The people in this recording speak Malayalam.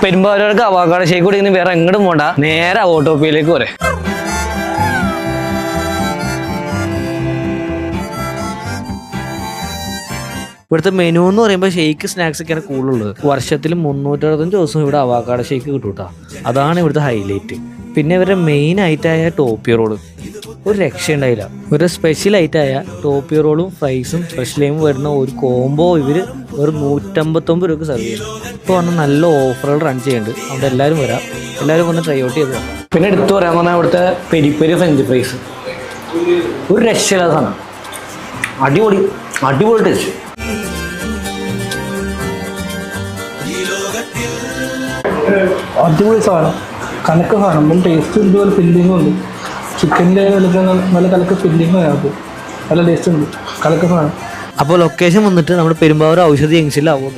പെരുമ്പാവൂർക്ക് അവക്കാടോ ഷേക്ക് കുടിക്കുന്ന വേറെ എങ്ങോട്ടും പോണ്ട, നേരെ ഓട്ടോപ്പിയിലേക്ക് പോരെ. ഇവിടുത്തെ മെനു എന്ന് പറയുമ്പോൾ ഷേക്ക് സ്നാക്സ് ഒക്കെയാണ് കൂടുതലുള്ളത്. വർഷത്തിൽ 365 ദിവസം ഇവിടെ അവക്കാടോ ഷേക്ക് കിട്ടും കേട്ടോ. അതാണ് ഇവിടുത്തെ ഹൈലൈറ്റ്. പിന്നെ ഇവരുടെ മെയിൻ ഐറ്റമായ ടോപ്പി റോള് ഒരു രക്ഷയുണ്ടായില്ല. ഒരു സ്പെഷ്യൽ ഐറ്റമായ ടോപ്പി റോളും ഫ്രൈസും ഫ്രഷ് ലൈമും വരുന്ന ഒരു കോംബോ ഇവർ ഒരു 159 രൂപയ്ക്ക് സെർവ് ചെയ്യുന്നു. ഇപ്പോൾ വന്ന് നല്ല ഓഫറുകൾ റൺ ചെയ്യുന്നുണ്ട്. അവിടെ എല്ലാവരും വരാം, എല്ലാവരും വന്ന് ട്രൈ ഔട്ട് ചെയ്ത്. പിന്നെ എടുത്തു പറയാൻ പറഞ്ഞാൽ ഇവിടുത്തെ പെരി പെരി ഫ്രഞ്ച് ഫ്രൈസ് ഒരു രക്ഷയില്ലാത്ത സാധനം. അടിപൊളി അടിപൊളി ടേസ്റ്റ്. അടിപൊളി സാധനം, കണക്ക് സാധനം. നല്ല ടേസ്റ്റ് ഉണ്ട്, പോലെ ഫില്ലിങ്ങും ഉണ്ട്. ചിക്കൻ്റെ നല്ല കലക്ക് ഫില്ലിങ്ങും അതിനകത്ത് നല്ല ടേസ്റ്റ് ഉണ്ട്, കലക്ക് സാധനം. അപ്പോൾ ലൊക്കേഷൻ വന്നിട്ട് നമ്മുടെ പെരുമ്പാവൂർ ഔഷധി ജംഗ്ഷനിലാവും.